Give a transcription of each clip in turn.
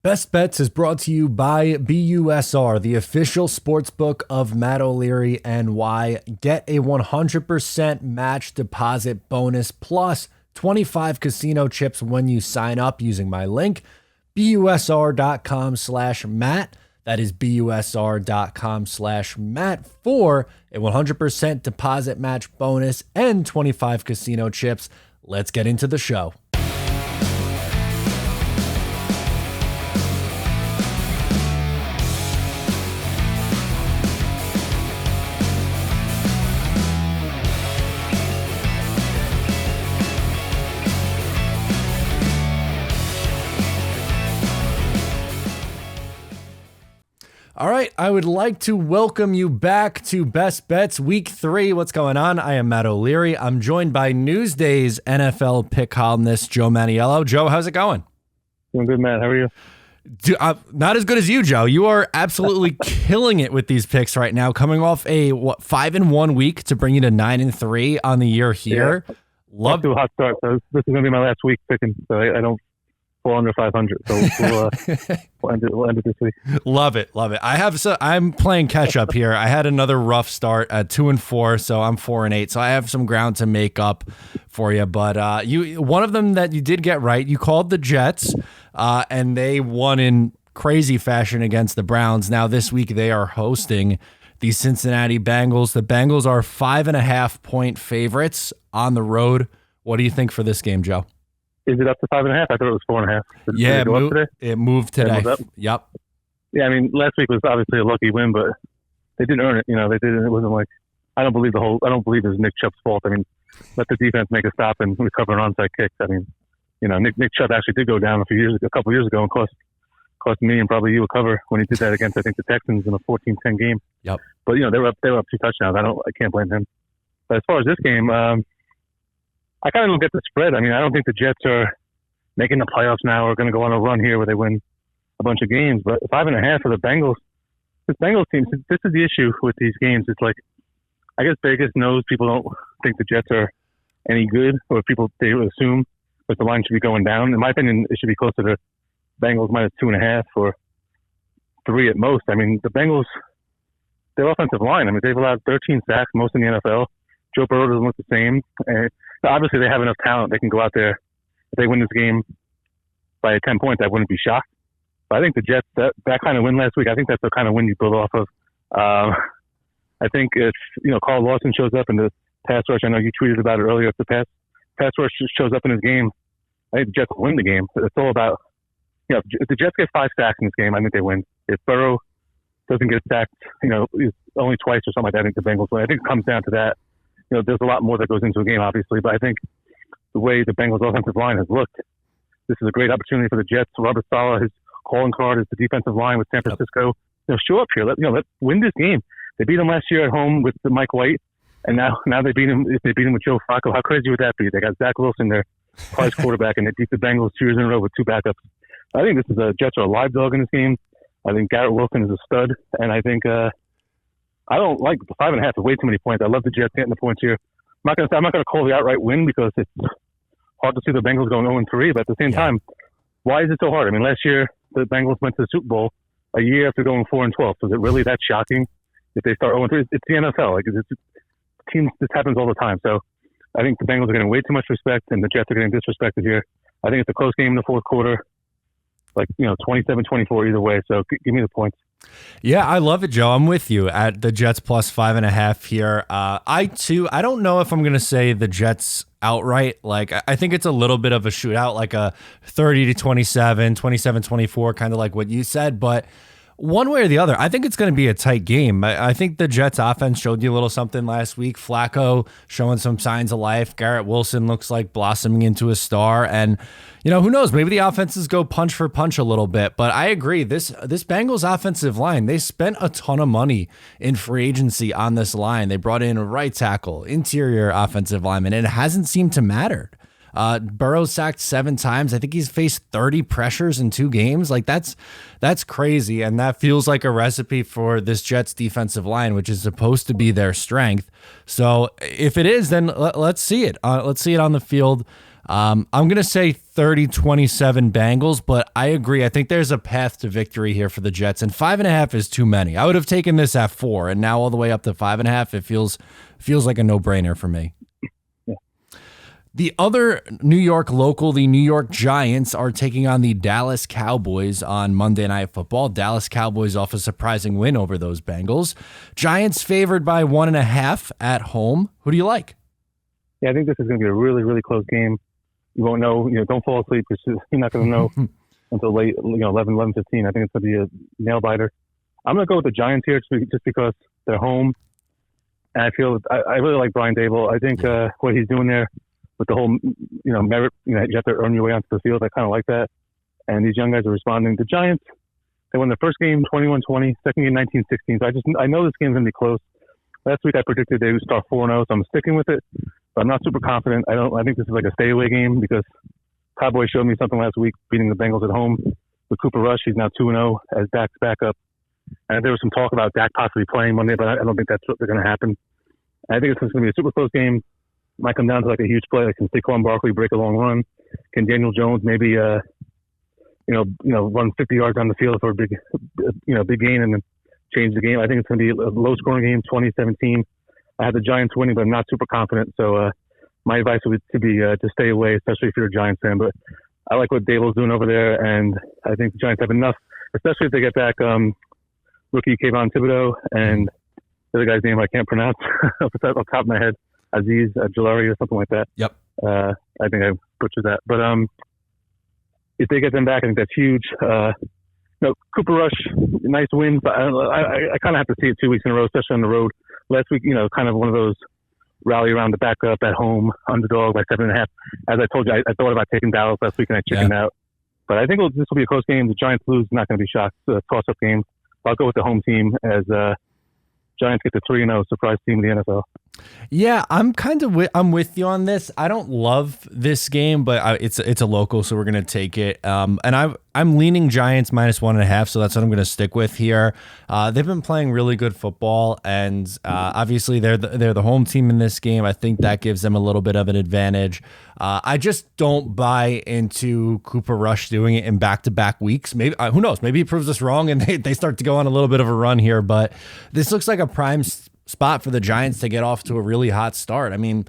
Best Bets is brought to you by BUSR, the official sportsbook of Matt O'Leary NY. Get a 100% match deposit bonus plus 25 casino chips when you sign up using my link, busr.com/Matt. That is busr.com/Matt for a 100% deposit match bonus and 25 casino chips. Let's get into the show. All right, I would like to welcome you back to Best Bets Week 3. What's going on? I am Matt O'Leary. I'm joined by Newsday's NFL pick columnist, Joe Manniello. Joe, how's it going? Doing good, Matt. How are you? Not as good as you, Joe. You are absolutely killing it with these picks right now, coming off a 5-1 week to bring you to 9-3 on the year here. Yeah. Love to a hot start. So this is going to be my last week picking, so I don't fall under 500. So we'll end it this week. Love it. I'm playing catch up here. I had another rough start at 2-4, so I'm 4-8. So I have some ground to make up for you. But one of them that you did get right, you called the Jets, and they won in crazy fashion against the Browns. Now this week they are hosting the Cincinnati Bengals. The Bengals are 5.5-point favorites on the road. What do you think for this game, Joe? Is it up to 5.5? I thought it was 4.5. Yeah, it moved today. Yep. Yeah, I mean, last week was obviously a lucky win, but they didn't earn it. You know, they didn't. It wasn't like I don't believe it was Nick Chubb's fault. I mean, let the defense make a stop and recover an onside kick. I mean, you know, Nick Chubb actually did go down a couple years ago, and cost me and probably you a cover when he did that against, I think, the Texans in a 14-10 game. Yep. But you know, they were up 2 touchdowns. I can't blame him. But as far as this game, I kind of don't get the spread. I mean, I don't think the Jets are making the playoffs now or going to go on a run here where they win a bunch of games. But 5.5 for the Bengals, this Bengals team, this is the issue with these games. It's like, I guess Vegas knows people don't think the Jets are any good, or they assume that the line should be going down. In my opinion, it should be closer to Bengals minus 2.5 or 3 at most. I mean, the Bengals, their offensive line, I mean, they've allowed 13 sacks, most in the NFL. Joe Burrow doesn't look the same. And obviously, they have enough talent. They can go out there. If they win this game by 10 points, I wouldn't be shocked. But I think the Jets, that kind of win last week, I think that's the kind of win you build off of. I think if, you know, Carl Lawson shows up in the pass rush, I know you tweeted about it earlier, if the pass rush shows up in his game, I think the Jets will win the game. It's all about, you know, if the Jets get 5 sacks in this game, I think they win. If Burrow doesn't get sacked, you know, only twice or something like that, I think the Bengals win. I think it comes down to that. You know, there's a lot more that goes into a game, obviously, but I think the way the Bengals offensive line has looked, this is a great opportunity for the Jets. Robert Saleh, his calling card is the defensive line with San Francisco. You know, show up here. Let's win this game. They beat them last year at home with Mike White, and now they beat him. If they beat him with Joe Flacco, how crazy would that be? They got Zach Wilson, their prize quarterback, and they beat the Bengals 2 years in a row with 2 backups. I think this is Jets are a live dog in this game. I think Garrett Wilson is a stud, and I think I don't like the 5.5 is way too many points. I love the Jets getting the points here. I'm not going to call the outright win because it's hard to see the Bengals going 0-3. But at the same time, why is it so hard? I mean, last year the Bengals went to the Super Bowl a year after going 4-12. So is it really that shocking if they start 0-3? It's the NFL. Like teams, this happens all the time. So I think the Bengals are getting way too much respect, and the Jets are getting disrespected here. I think it's a close game in the fourth quarter, like 27-24 either way. So give me the points. Yeah, I love it, Joe. I'm with you at the Jets plus 5.5 here. I don't know if I'm going to say the Jets outright. Like, I think it's a little bit of a shootout, like a 30-27, 27-24, kind of like what you said. But one way or the other, I think it's going to be a tight game. I think the Jets offense showed you a little something last week. Flacco showing some signs of life. Garrett Wilson looks like blossoming into a star. And, you know, who knows? Maybe the offenses go punch for punch a little bit. But I agree. This Bengals offensive line, they spent a ton of money in free agency on this line. They brought in a right tackle, interior offensive lineman, and it hasn't seemed to matter. Burrow sacked 7 times. I think he's faced 30 pressures in 2 games. Like that's crazy. And that feels like a recipe for this Jets defensive line, which is supposed to be their strength. So if it is, then let's see it. Let's see it on the field. I'm going to say 30-27 Bengals, but I agree. I think there's a path to victory here for the Jets, and 5.5 is too many. I would have taken this at 4, and now all the way up to 5.5. It feels like a no-brainer for me. Yeah. The other New York local, the New York Giants, are taking on the Dallas Cowboys on Monday Night Football. Dallas Cowboys off a surprising win over those Bengals. Giants favored by 1.5 at home. Who do you like? Yeah, I think this is going to be a really, really close game. You won't know, don't fall asleep because you're not going to know until late, 11:15. I think it's going to be a nail biter. I'm going to go with the Giants here just because they're home. And I really like Brian Dable. I think what he's doing there with the whole, merit, you have to earn your way onto the field. I kind of like that. And these young guys are responding. The Giants, they won their first game 21-20, second game 19-16. So I know this game's going to be close. Last week I predicted they would start 4-0, so I'm sticking with it. But I'm not super confident. I think this is like a stay away game because Cowboys showed me something last week beating the Bengals at home with Cooper Rush. He's now 2-0 as Dak's backup. And there was some talk about Dak possibly playing Monday, but I don't think that's what's going to happen. And I think it's going to be a super close game. Might come down to like a huge play. Like, can Saquon Barkley break a long run? Can Daniel Jones maybe run 50 yards down the field for a big gain and then change the game? I think it's going to be a low scoring game, 20-17. I have the Giants winning, but I'm not super confident. So my advice would be to stay away, especially if you're a Giants fan. But I like what Dable's doing over there, and I think the Giants have enough, especially if they get back rookie Kayvon Thibodeau and the other guy's name I can't pronounce off the top of my head, Aziz Jalari or something like that. Yep. I think I butchered that. But if they get them back, I think that's huge. Cooper Rush, nice win, but I kind of have to see it 2 weeks in a row, especially on the road. Last week, kind of one of those rally around the backup at home, underdog by 7.5. As I told you, I thought about taking Dallas last week and I chickened out. But I think this will be a close game. The Giants lose, not going to be shocked. It's a toss-up game. I'll go with the home team as Giants get to 3-0, surprise team in the NFL. Yeah, I'm with you on this. I don't love this game, but it's a local, so we're gonna take it. And I'm leaning Giants -1.5, so that's what I'm gonna stick with here. They've been playing really good football, and obviously they're the home team in this game. I think that gives them a little bit of an advantage. I just don't buy into Cooper Rush doing it in back-to-back weeks. Maybe who knows? Maybe he proves us wrong, and they start to go on a little bit of a run here. But this looks like a prime spot for the Giants to get off to a really hot start. I mean,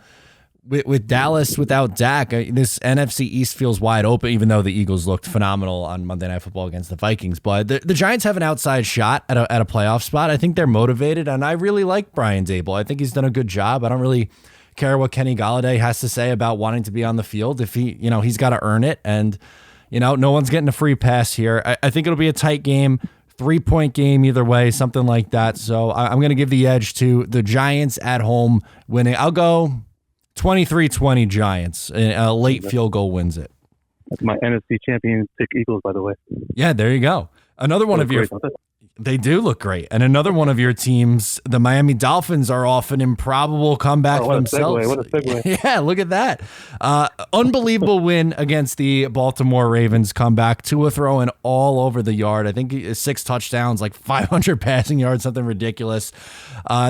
with Dallas without Dak, this NFC East feels wide open, even though the Eagles looked phenomenal on Monday Night Football against the Vikings. But the Giants have an outside shot at a playoff spot. I think they're motivated, and I really like Brian Dable. I think he's done a good job. I don't really care what Kenny Golladay has to say about wanting to be on the field. If he's got to earn it, and no one's getting a free pass here. I think it'll be a tight game. 3-point game either way, something like that. So I'm going to give the edge to the Giants at home winning. I'll go 23-20 Giants. A late field goal wins it. That's my NFC champion pick Eagles, by the way. Yeah, there you go. Another one of your... They do look great. And another one of your teams, the Miami Dolphins, are off an improbable comeback for themselves. What a segue. Yeah, look at that. Unbelievable win against the Baltimore Ravens comeback. Tua throwing all over the yard. I think 6 touchdowns, like 500 passing yards, something ridiculous.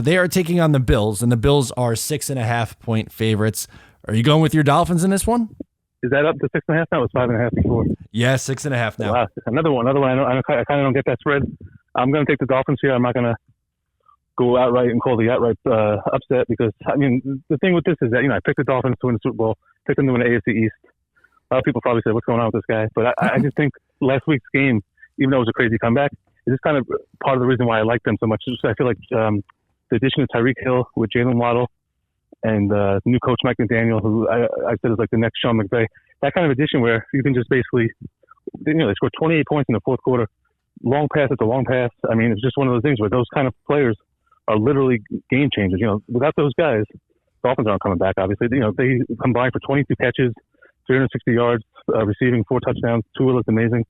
They are taking on the Bills, and the Bills are 6.5-point favorites. Are you going with your Dolphins in this one? Is that up to 6.5 now? It was 5.5 before. Yeah, 6.5 now. Wow. Another one. I kind of don't get that spread. I'm going to take the Dolphins here. I'm not going to go outright and call the outright upset because, the thing with this is that, I picked the Dolphins to win the Super Bowl, picked them to win the AFC East. A lot of people probably say, what's going on with this guy? But I just think last week's game, even though it was a crazy comeback, is just kind of part of the reason why I like them so much. I feel like the addition of Tyreek Hill with Jalen Waddle and new coach Mike McDaniel, who I said is like the next Sean McVay, that kind of addition where you can just basically, they scored 28 points in the fourth quarter. Long pass after long pass. It's just one of those things where those kind of players are literally game changers. Without those guys, Dolphins aren't coming back, obviously. They combined for 22 catches, 360 yards, receiving 4 touchdowns. Tua looked amazing,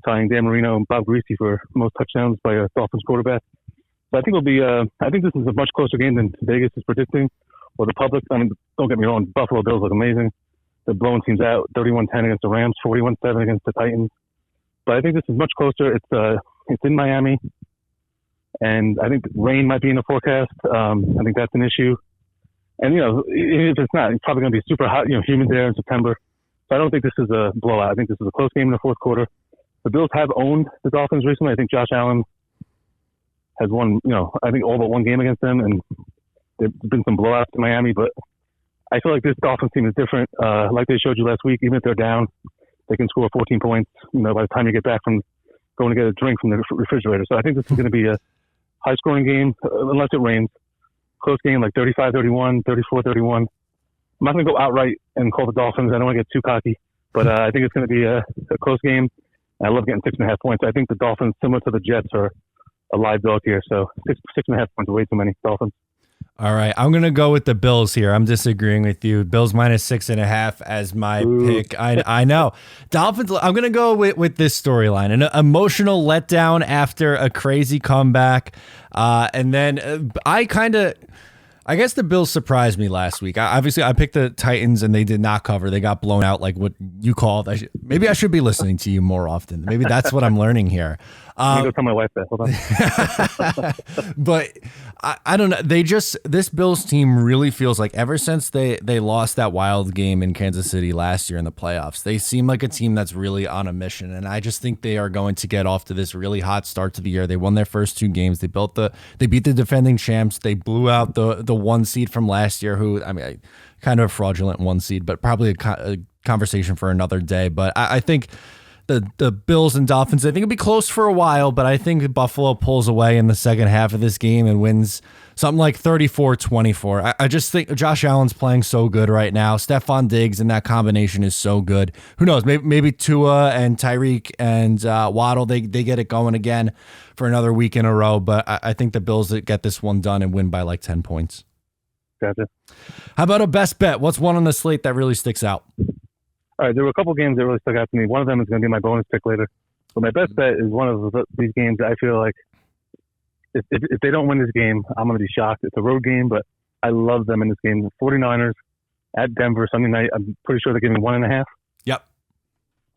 tying Dan Marino and Bob Greasy for most touchdowns by a Dolphins quarterback. But I think it'll be. I think this is a much closer game than Vegas is predicting, or the public. Don't get me wrong. Buffalo Bills look amazing. They're blowing teams out. 31-10 against the Rams, 41-7 against the Titans. But I think this is much closer. It's in Miami, and I think rain might be in the forecast. I think that's an issue. And if it's not, it's probably going to be super hot, humid there in September. So I don't think this is a blowout. I think this is a close game in the fourth quarter. The Bills have owned the Dolphins recently. I think Josh Allen has won, I think all but one game against them, and there's been some blowouts in Miami, but I feel like this Dolphins team is different. Like they showed you last week, even if they're down, they can score 14 points, by the time you get back from going to get a drink from the refrigerator. So I think this is going to be a high-scoring game, unless it rains. Close game, like 35-31, 34-31. I'm not going to go outright and call the Dolphins. I don't want to get too cocky, but I think it's going to be a close game. I love getting 6.5 points. I think the Dolphins, similar to the Jets, are a live dog here. So 6.5 points are way too many. Dolphins. All right, I'm going to go with the Bills here. I'm disagreeing with you. Bills minus 6.5 as my pick. I know. Dolphins, I'm going to go with this storyline. An emotional letdown after a crazy comeback. And then I guess the Bills surprised me last week. Obviously, I picked the Titans, and they did not cover. They got blown out like what you called. Maybe I should be listening to you more often. Maybe that's what I'm learning here. Go tell my wife that. Hold on. But I don't know. This Bills team really feels like ever since they lost that wild game in Kansas City last year in the playoffs, they seem like a team that's really on a mission. And I just think they are going to get off to this really hot start to the year. They won their first two games. They beat the defending champs. They blew out the one seed from last year, who, kind of a fraudulent one seed, but probably a conversation for another day. But I think the Bills and Dolphins, I think it'll be close for a while, but I think Buffalo pulls away in the second half of this game and wins something like 34-24. I just think Josh Allen's playing so good right now. Stephon Diggs and that combination is so good. Who knows? Maybe Tua and Tyreek and Waddle, they get it going again for another week in a row, but I think the Bills get this one done and win by like 10 points. Gotcha. How about a best bet? What's one on the slate that really sticks out? All right, there were a couple games that really stuck out to me. One of them is going to be my bonus pick later. But my best bet is one of these games that I feel like if they don't win this game, I'm going to be shocked. It's a road game, but I love them in this game. The 49ers at Denver Sunday night, I'm pretty sure they're giving 1.5. Yep.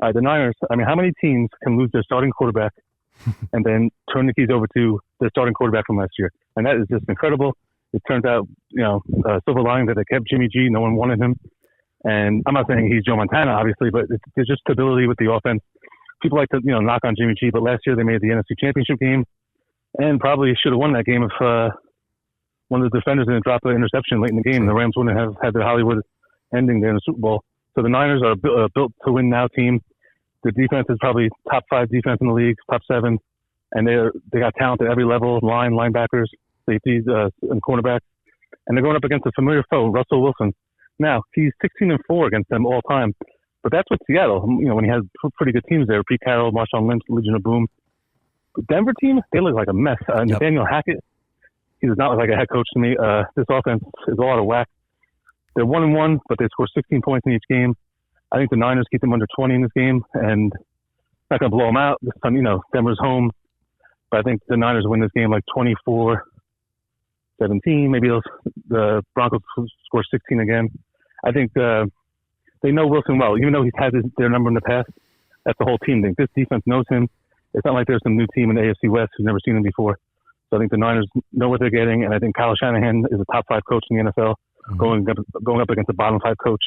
All right, the Niners, how many teams can lose their starting quarterback and then turn the keys over to their starting quarterback from last year? And that is just incredible. It turns out, silver lining that they kept Jimmy G. No one wanted him. And I'm not saying he's Joe Montana, obviously, but there's just stability with the offense. People like to, knock on Jimmy G, but last year they made the NFC Championship game and probably should have won that game if one of the defenders didn't drop an interception late in the game. The Rams wouldn't have had their Hollywood ending there in the Super Bowl. So the Niners are a built-to-win-now team. The defense is probably top 5 defense in the league, top 7, and they got talent at every level, linebackers, safeties, and cornerbacks. And they're going up against a familiar foe, Russell Wilson. Now, he's 16-4 against them all time. But that's with Seattle, when he has pretty good teams there. Pete Carroll, Marshawn Lynch, Legion of Boom. The Denver team, they look like a mess. Nathaniel Hackett, he does not look like a head coach to me. This offense is all out of whack. They're 1-1, but they score 16 points in each game. I think the Niners keep them under 20 in this game, and not going to blow them out. This time, Denver's home. But I think the Niners win this game like 24-17. Maybe the Broncos score 16 again. I think they know Wilson well. Even though he's had their number in the past, that's the whole team thing. This defense knows him. It's not like there's some new team in the AFC West who's never seen him before. So I think the Niners know what they're getting, and I think Kyle Shanahan is a top 5 coach in the NFL, going up against a bottom 5 coach.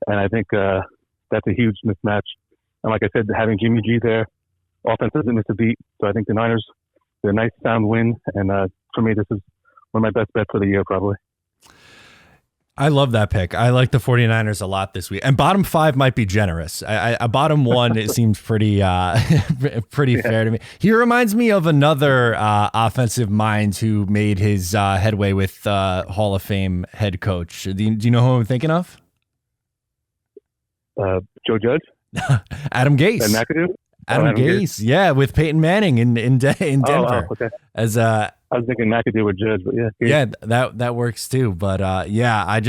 And I think that's a huge mismatch. And like I said, having Jimmy G there, offense doesn't miss a beat. So I think the Niners, they're a nice sound win. And for me, this is one of my best bets for the year, probably. I love that pick. I like the 49ers a lot this week. And bottom 5 might be generous. A bottom 1, it seems pretty fair to me. He reminds me of another offensive mind who made his headway with Hall of Fame head coach. Do you know who I'm thinking of? Joe Judge? Adam Gase. And McAdoo? Adam Gase, yeah, with Peyton Manning in Denver. Okay. As I was thinking McAdoo or Judge, but yeah. Yeah, that works too. But I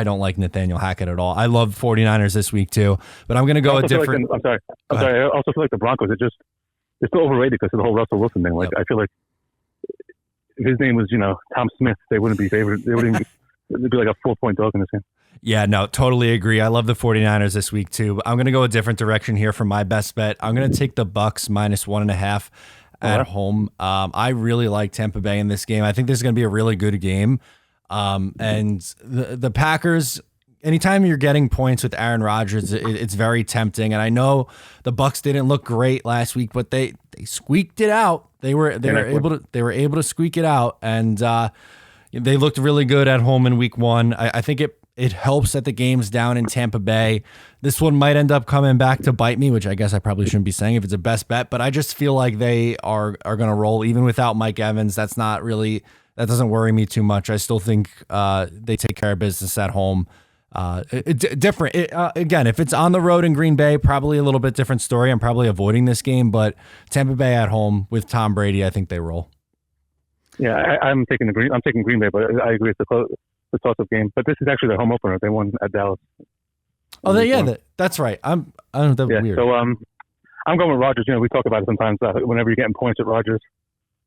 don't like Nathaniel Hackett at all. I love 49ers this week too, but I'm going to go a different. I'm sorry. I also feel like the Broncos are they're so overrated because of the whole Russell Wilson thing. Like, I feel like if his name was, Tom Smith, they wouldn't be favored. They wouldn't be, it'd be like a 4-point dog in this game. Yeah, no, totally agree. I love the 49ers this week too. I'm going to go a different direction here for my best bet. I'm going to take the Bucks minus 1.5 at home. I really like Tampa Bay in this game. I think this is going to be a really good game. And the Packers, anytime you're getting points with Aaron Rodgers, it's very tempting. And I know the Bucs didn't look great last week, but they squeaked it out. They were able to squeak it out, and they looked really good at home in week 1. I think it helps that the game's down in Tampa Bay. This one might end up coming back to bite me, which I guess I probably shouldn't be saying if it's a best bet, but I just feel like they are going to roll even without Mike Evans. That doesn't worry me too much. I still think they take care of business at home. Again, if it's on the road in Green Bay, probably a little bit different story. I'm probably avoiding this game, but Tampa Bay at home with Tom Brady, I think they roll. Yeah, I'm taking Green Bay, but I agree it's a toss-up game. But this is actually their home opener. They won at Dallas. Oh, that's right. I don't know. That's weird. So I'm going with Rodgers. We talk about it sometimes. Whenever you're getting points at Rodgers,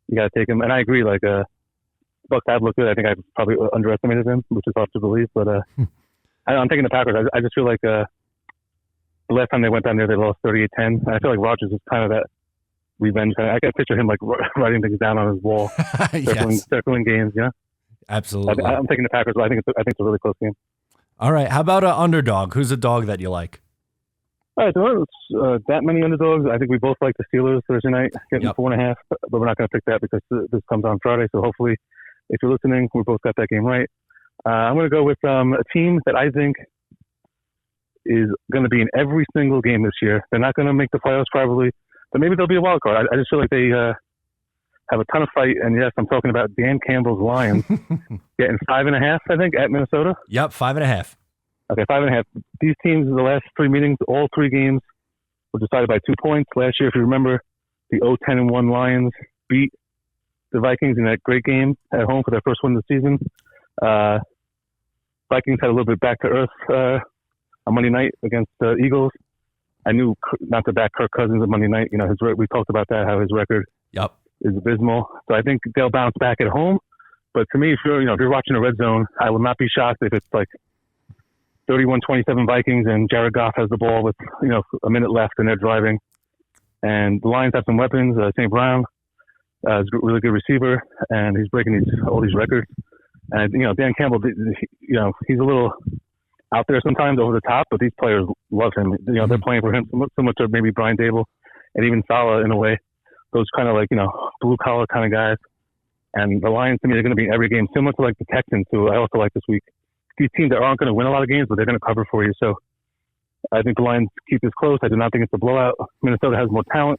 you got to take him. And I agree. Like Bucs have looked good. I think I probably underestimated him, which is hard to believe. But I'm taking the Packers. I just feel like the last time they went down there, they lost 38-10. I feel like Rodgers is kind of that revenge. I can picture him like writing things down on his wall, circling games. Yeah, absolutely. I'm taking the Packers. But I think it's a really close game. All right. How about an underdog? Who's a dog that you like? All right, so it's that many underdogs. I think we both like the Steelers Thursday night, getting 4.5, but we're not going to pick that because this comes on Friday. So hopefully, if you're listening, we both got that game right. I'm going to go with a team that I think is going to be in every single game this year. They're not going to make the playoffs probably, but maybe they'll be a wild card. I just feel like they have a ton of fight. And yes, I'm talking about Dan Campbell's Lions getting 5.5, I think, at Minnesota. Yep, 5.5. Okay, 5.5. These teams in the last 3 meetings, all 3 games were decided by 2 points. Last year, if you remember, the 0-10-1 Lions beat the Vikings in that great game at home for their first win of the season. Vikings had a little bit back to earth on Monday night against the Eagles. I knew not to back Kirk Cousins on Monday night. We talked about that, how his record is abysmal. So I think they'll bounce back at home. But to me, if you're watching a red zone, I will not be shocked if it's like 31-27 Vikings and Jared Goff has the ball with a minute left and they're driving. And the Lions have some weapons. St. Brown is a really good receiver, and he's breaking all these records. And Dan Campbell, he's a little out there sometimes, over the top, but these players love him. They're playing for him similar to maybe Brian Dable and even Salah in a way. Those kind of like blue collar kind of guys. And the Lions, to me, they're going to be in every game, similar to like the Texans, who I also like this week. These teams that aren't going to win a lot of games, but they're going to cover for you. So I think the Lions keep this close. I do not think it's a blowout. Minnesota has more talent,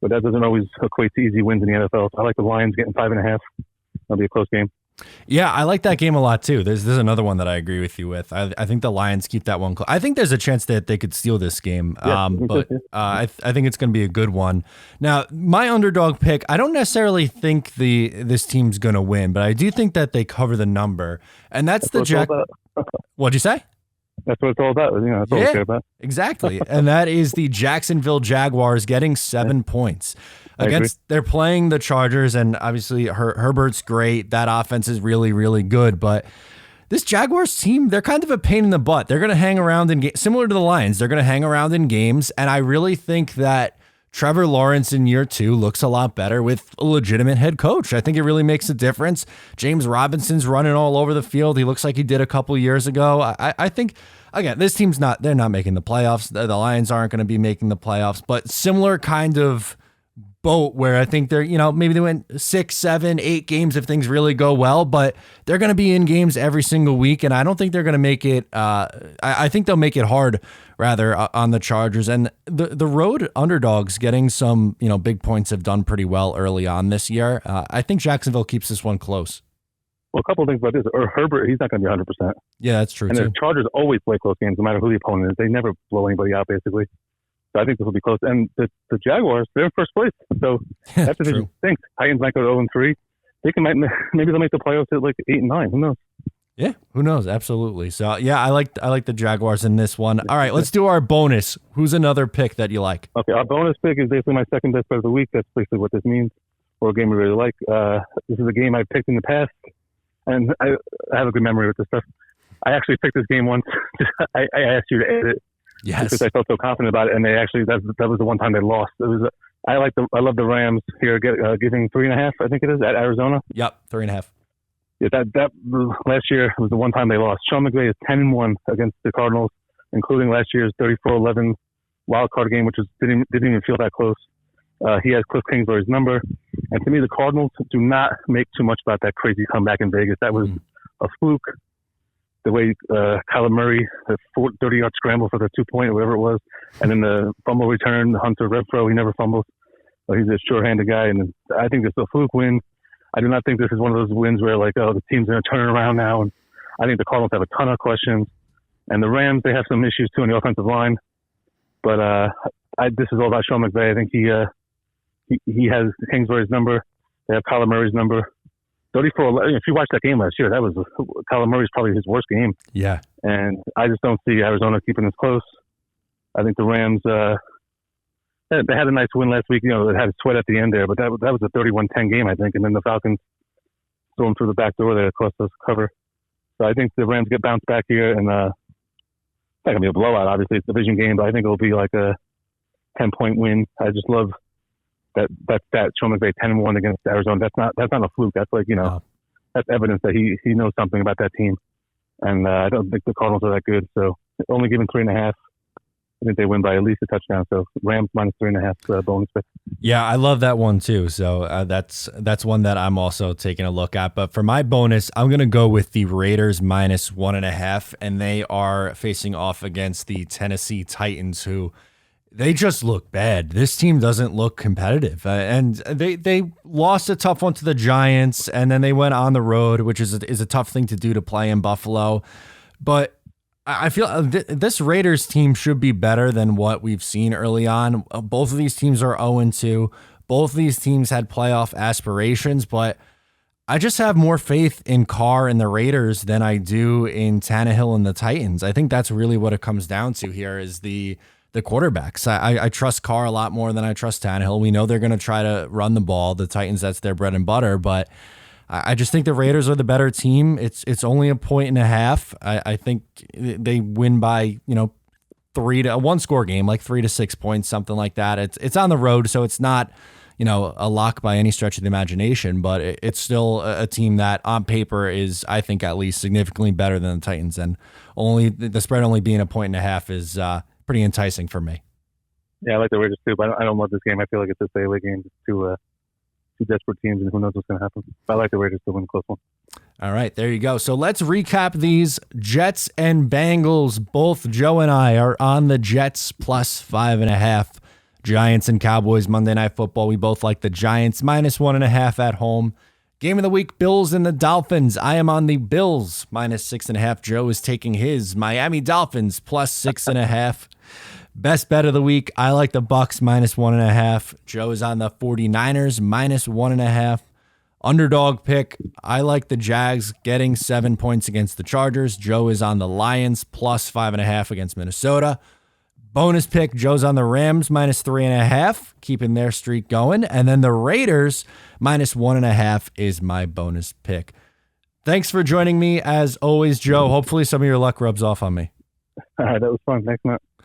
but that doesn't always equate to easy wins in the NFL. So I like the Lions getting 5.5. That'll be a close game. Yeah, I like that game a lot too. There's another one that I agree with you with. I think the Lions keep that one close. I think there's a chance that they could steal this game, but I think it's going to be a good one. Now, my underdog pick, I don't necessarily think this team's going to win, but I do think that they cover the number, and that's the Jack. What'd you say? That's what it's all about. That's all we care about. Exactly. And that is the Jacksonville Jaguars getting 7 points. They're playing the Chargers, and obviously Herbert's great. That offense is really, really good. But this Jaguars team, they're kind of a pain in the butt. They're going to hang around in games, similar to the Lions. They're going to hang around in games, and I really think that Trevor Lawrence in year 2 looks a lot better with a legitimate head coach. I think it really makes a difference. James Robinson's running all over the field. He looks like he did a couple years ago. I think, again, this team's they're not making the playoffs. The Lions aren't going to be making the playoffs, but similar kind of boat where I think they're, maybe they went 6, 7, 8 games if things really go well, but they're going to be in games every single week. And I don't think they're going to make it. I think they'll make it hard rather on the Chargers, and the road underdogs getting some, big points have done pretty well early on this year. I think Jacksonville keeps this one close. Well, a couple of things about this. Herbert, he's not going to be 100%. Yeah, that's true. And too. the Chargers always play close games, no matter who the opponent is. They never blow anybody out, basically. So I think this will be close. And the Jaguars, they're in first place. So that division stinks. Titans might go to 0-3. Maybe they'll make the playoffs at like 8-9. Who knows? Yeah, who knows? Absolutely. So yeah, I like the Jaguars in this one. All right, let's do our bonus. Who's another pick that you like? Okay, our bonus pick is basically my second best bet of the week. That's basically what this means, or a game we really like. This is a game I picked in the past, and I have a good memory with this stuff. I actually picked this game once. I asked you to edit it. Yes. Because I felt so confident about it, and they actually that was the one time they lost. It was I love the Rams here giving 3.5. I think it is at Arizona. Yep, 3.5. Yeah, that last year was the one time they lost. Sean McVay is 10-1 against the Cardinals, including last year's 34-11 wild card game, which didn't even feel that close. He has Cliff Kingsbury's number, and to me, the Cardinals do not make too much about that crazy comeback in Vegas. That was a fluke. The way Kyler Murray, the 30-yard scramble for the 2-point or whatever it was, and then the fumble return, Hunter Renfrow, he never fumbles. He's a sure-handed guy, and I think it's a fluke win. I do not think this is one of those wins where, like, the team's going to turn it around now. And I think the Cardinals have a ton of questions. And the Rams, they have some issues, too, on the offensive line. But this is all about Sean McVay. I think he has Kingsbury's number. They have Kyler Murray's number. 34-11. If you watched that game last year, that was Kyler Murray's probably his worst game. Yeah. And I just don't see Arizona keeping this close. I think the Rams they had a nice win last week. They had a sweat at the end there, but that was a 31-10 game, I think. And then the Falcons stormed through the back door there, cost us cover. So I think the Rams get bounced back here, and it's not going to be a blowout, obviously. It's a division game, but I think it'll be like a 10-point win. I just love that stat, Sean McVay 10-1 against Arizona. That's not a fluke. That's like, that's evidence that he knows something about that team. And I don't think the Cardinals are that good. So only given 3.5. I think they win by at least a touchdown. So Rams minus 3.5 bonus pick. Yeah, I love that one too. So that's one that I'm also taking a look at. But for my bonus, I'm going to go with the Raiders minus 1.5, and they are facing off against the Tennessee Titans, who they just look bad. This team doesn't look competitive, and they lost a tough one to the Giants, and then they went on the road, which is a tough thing to do to play in Buffalo. But I feel this Raiders team should be better than what we've seen early on. Both of these teams are 0-2. Both of these teams had playoff aspirations, but I just have more faith in Carr and the Raiders than I do in Tannehill and the Titans. I think that's really what it comes down to here is the quarterbacks. I trust Carr a lot more than I trust Tannehill. We know they're going to try to run the ball. The Titans, that's their bread and butter, but I just think the Raiders are the better team. It's only 1.5. I think they win by, 3 to a 1-score game, like 3 to 6 points, something like that. It's on the road, so it's not, a lock by any stretch of the imagination, but it's still a team that on paper is, I think, at least significantly better than the Titans. And only the spread only being 1.5 is pretty enticing for me. Yeah, I like the Raiders too, but I don't love this game. I feel like it's a fadeaway game. It's two desperate teams, and who knows what's going to happen. But I like the Raiders to win a close one. All right, there you go. So let's recap these Jets and Bengals. Both Joe and I are on the Jets plus 5.5. Giants and Cowboys Monday Night Football. We both like the Giants minus 1.5 at home. Game of the week, Bills and the Dolphins. I am on the Bills minus 6.5. Joe is taking his Miami Dolphins plus 6.5. Best bet of the week, I like the Bucks minus 1.5. Joe is on the 49ers minus 1.5. Underdog pick, I like the Jags getting 7 points against the Chargers. Joe is on the Lions plus 5.5 against Minnesota. Bonus pick, Joe's on the Rams minus 3.5, keeping their streak going. And then the Raiders minus 1.5 is my bonus pick. Thanks for joining me as always, Joe. Hopefully some of your luck rubs off on me. All right, that was fun. Thanks, Matt.